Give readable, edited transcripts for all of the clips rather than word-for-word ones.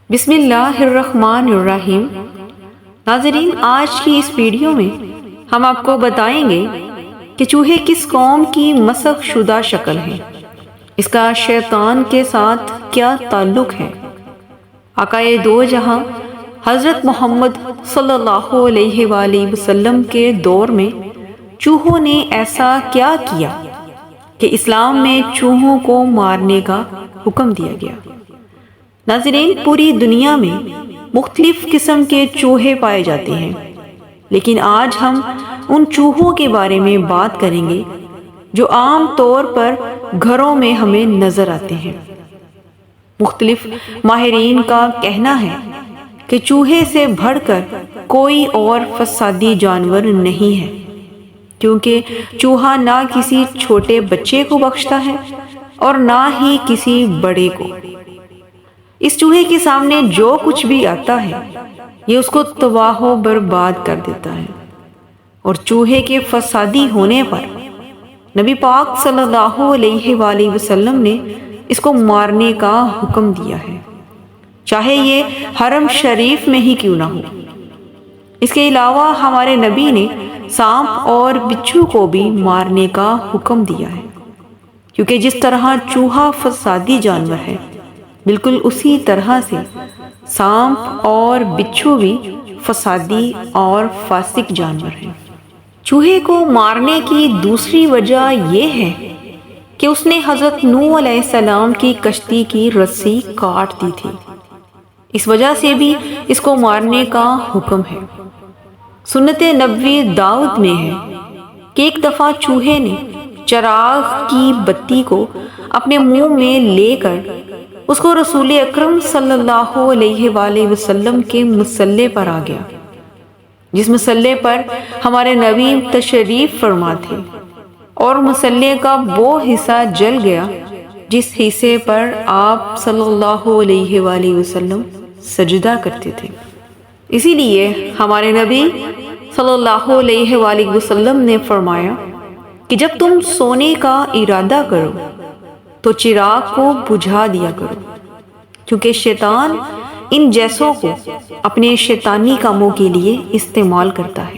بسم اللہ الرحمن الرحیم۔ ناظرین، آج کی اس ویڈیو میں ہم آپ کو بتائیں گے کہ چوہے کس قوم کی مسخ شدہ شکل ہے، اس کا شیطان کے ساتھ کیا تعلق ہے۔ آقائے دو جہاں حضرت محمد صلی اللہ علیہ وآلہ وسلم کے دور میں چوہوں نے ایسا کیا کیا کہ اسلام میں چوہوں کو مارنے کا حکم دیا گیا۔ ناظرین، پوری دنیا میں مختلف قسم کے چوہے پائے جاتے ہیں، لیکن آج ہم ان چوہوں کے بارے میں بات کریں گے جو عام طور پر گھروں میں ہمیں نظر آتے ہیں۔ مختلف ماہرین کا کہنا ہے کہ چوہے سے بڑھ کر کوئی اور فسادی جانور نہیں ہے، کیونکہ چوہا نہ کسی چھوٹے بچے کو بخشتا ہے اور نہ ہی کسی بڑے کو۔ اس چوہے کے سامنے جو کچھ بھی آتا ہے یہ اس کو تباہ و برباد کر دیتا ہے، اور چوہے کے فسادی ہونے پر نبی پاک صلی اللہ علیہ وآلہ وسلم نے اس کو مارنے کا حکم دیا ہے، چاہے یہ حرم شریف میں ہی کیوں نہ ہو۔ اس کے علاوہ ہمارے نبی نے سانپ اور بچھو کو بھی مارنے کا حکم دیا ہے، کیونکہ جس طرح چوہا فسادی جانور ہے، بالکل اسی طرح سے سانپ اور بچھو بھی فسادی اور فاسق جانور ہیں۔ چوہے کو مارنے کی دوسری وجہ یہ ہے کہ اس نے حضرت نوح علیہ السلام کی کشتی کی رسی کاٹ دی تھی، اس وجہ سے بھی اس کو مارنے کا حکم ہے۔ سنت نبوی داؤد میں ہے کہ ایک دفعہ چوہے نے چراغ کی بتی کو اپنے منہ میں لے کر اس کو رسول اکرم صلی اللہ علیہ وآلہ وسلم کے مصلے پر آ گیا، جس مصلے پر ہمارے نبی تشریف فرما تھے، اور مصلے کا وہ حصہ جل گیا جس حصے پر آپ صلی اللہ علیہ وآلہ وسلم سجدہ کرتے تھے۔ اسی لیے ہمارے نبی صلی اللہ علیہ وآلہ وسلم نے فرمایا کہ جب تم سونے کا ارادہ کرو تو چراغ کو بجھا دیا کرو، کیونکہ شیطان ان جیسوں کو اپنے شیطانی کاموں کے لیے استعمال کرتا ہے۔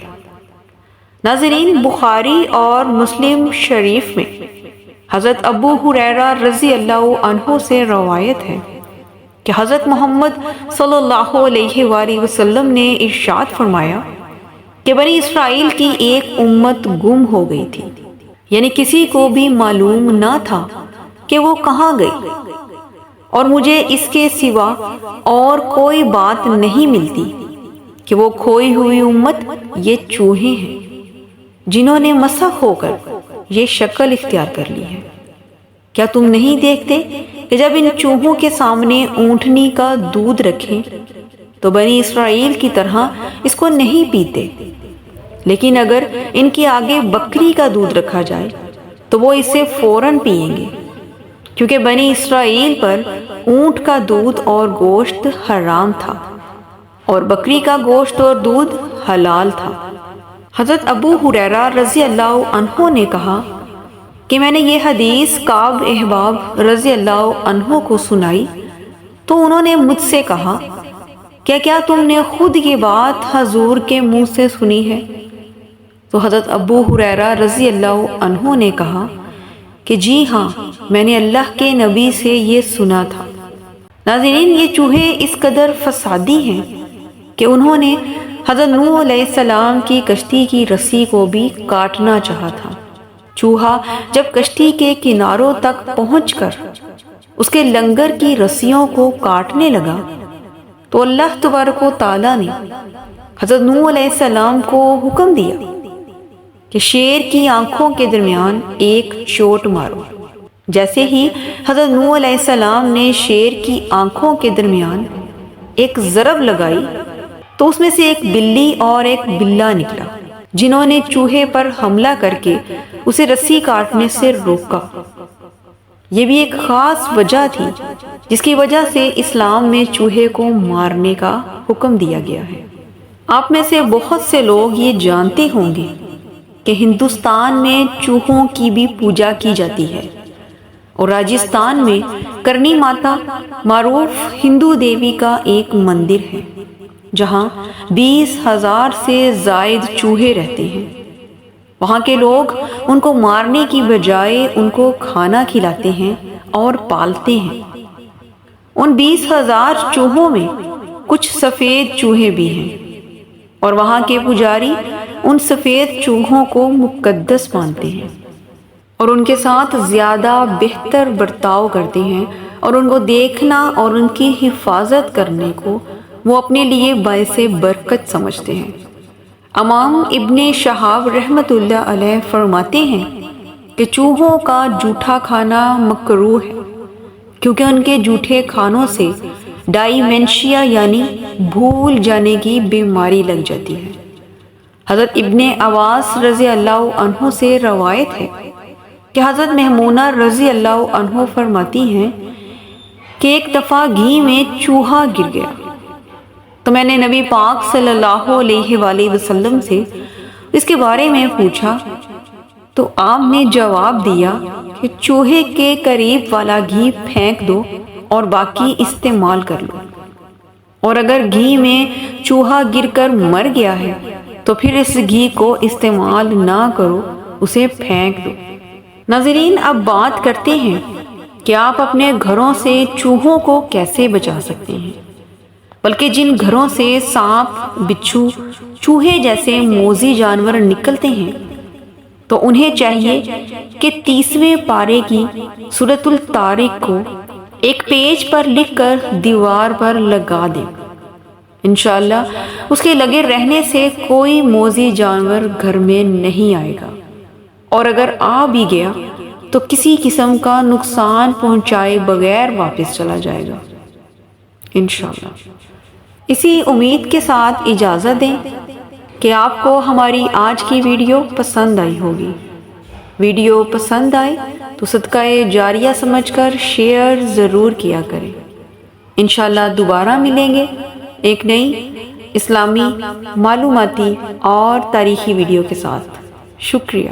ناظرین، بخاری اور مسلم شریف میں حضرت ابو ہریرہ رضی اللہ عنہ سے روایت ہے کہ حضرت محمد صلی اللہ علیہ وآلہ وسلم نے ارشاد فرمایا کہ بنی اسرائیل کی ایک امت گم ہو گئی تھی، یعنی کسی کو بھی معلوم نہ تھا کہ وہ کہاں گئی، اور مجھے اس کے سوا اور کوئی بات نہیں ملتی کہ وہ کھوئی ہوئی امت یہ چوہے ہیں، جنہوں نے مسخ ہو کر یہ شکل اختیار کر لی ہے۔ کیا تم نہیں دیکھتے کہ جب ان چوہوں کے سامنے اونٹنی کا دودھ رکھیں تو بنی اسرائیل کی طرح اس کو نہیں پیتے، لیکن اگر ان کے آگے بکری کا دودھ رکھا جائے تو وہ اسے فوراً پئیں گے، کیونکہ بنی اسرائیل پر اونٹ کا دودھ اور گوشت حرام تھا اور بکری کا گوشت اور دودھ حلال تھا۔ حضرت ابو ہریرہ رضی اللہ عنہ نے کہا کہ میں نے یہ حدیث کعب احباب رضی اللہ عنہ کو سنائی تو انہوں نے مجھ سے کہا کیا تم نے خود یہ بات حضور کے منہ سے سنی ہے؟ تو حضرت ابو ہریرہ رضی اللہ عنہ نے کہا کہ جی ہاں، میں نے اللہ کے نبی سے یہ سنا تھا۔ ناظرین، یہ چوہے اس قدر فسادی ہیں کہ انہوں نے حضرت نوح علیہ السلام کی کشتی کی رسی کو بھی کاٹنا چاہا تھا۔ چوہا جب کشتی کے کناروں تک پہنچ کر اس کے لنگر کی رسیوں کو کاٹنے لگا تو اللہ تبارک و تعالیٰ نے حضرت نوح علیہ السلام کو حکم دیا کہ شیر کی آنکھوں کے درمیان ایک چوٹ مارو۔ جیسے ہی حضرت نوح علیہ السلام نے شیر کی آنکھوں کے درمیان ایک ضرب لگائی تو اس میں سے ایک بلی اور ایک بلہ نکلا، جنہوں نے چوہے پر حملہ کر کے اسے رسی کاٹنے سے روکا۔ یہ بھی ایک خاص وجہ تھی جس کی وجہ سے اسلام میں چوہے کو مارنے کا حکم دیا گیا ہے۔ آپ میں سے بہت سے لوگ یہ جانتے ہوں گے کہ ہندوستان میں چوہوں کی بھی پوجا کی جاتی ہے، اور راجستھان میں کرنی ماتا معروف ہندو دیوی کا ایک مندر ہے جہاں 20,000 سے زائد چوہے رہتے ہیں۔ وہاں کے لوگ ان کو مارنے کی بجائے ان کو کھانا کھلاتے ہیں اور پالتے ہیں۔ ان 20,000 چوہوں میں کچھ سفید چوہے بھی ہیں اور وہاں کے پجاری ان سفید چوہوں کو مقدس مانتے ہیں اور ان کے ساتھ زیادہ بہتر برتاؤ کرتے ہیں، اور ان کو دیکھنا اور ان کی حفاظت کرنے کو وہ اپنے لیے باعث برکت سمجھتے ہیں۔ امام ابن شہاب رحمۃ اللہ علیہ فرماتے ہیں کہ چوہوں کا جوٹا کھانا مکروہ ہے کیونکہ ان کے جوٹے کھانوں سے ڈائمینشیا یعنی بھول جانے کی بیماری لگ جاتی ہے۔ حضرت ابن عباس رضی اللہ عنہ سے روایت ہے کہ حضرت میمونہ رضی اللہ عنہ فرماتی ہیں کہ ایک دفعہ گھی میں چوہا گر گیا تو میں نے نبی پاک صلی اللہ علیہ وآلہ وسلم سے اس کے بارے میں پوچھا تو آپ نے جواب دیا کہ چوہے کے قریب والا گھی پھینک دو اور باقی استعمال کر لو، اور اگر گھی میں چوہا گر کر مر گیا ہے تو پھر اس گھی کو استعمال نہ کرو، اسے پھینک دو۔ ناظرین، اب بات کرتے ہیں کہ آپ اپنے گھروں سے چوہوں کو کیسے بچا سکتے ہیں، بلکہ جن گھروں سے سانپ، بچھو، چوہے جیسے موذی جانور نکلتے ہیں تو انہیں چاہیے کہ 30ویں پارے کی سورۃ الطارق کو ایک پیج پر لکھ کر دیوار پر لگا دیں۔ انشاءاللہ اس کے لگے رہنے سے کوئی موذی جانور گھر میں نہیں آئے گا، اور اگر آ بھی گیا تو کسی قسم کا نقصان پہنچائے بغیر واپس چلا جائے گا انشاءاللہ۔ اسی امید کے ساتھ اجازت دیں کہ آپ کو ہماری آج کی ویڈیو پسند آئی ہوگی۔ ویڈیو پسند آئے تو صدقہ جاریہ سمجھ کر شیئر ضرور کیا کریں۔ انشاءاللہ دوبارہ ملیں گے ایک نئی اسلامی، معلوماتی اور تاریخی ویڈیو کے ساتھ۔ شکریہ۔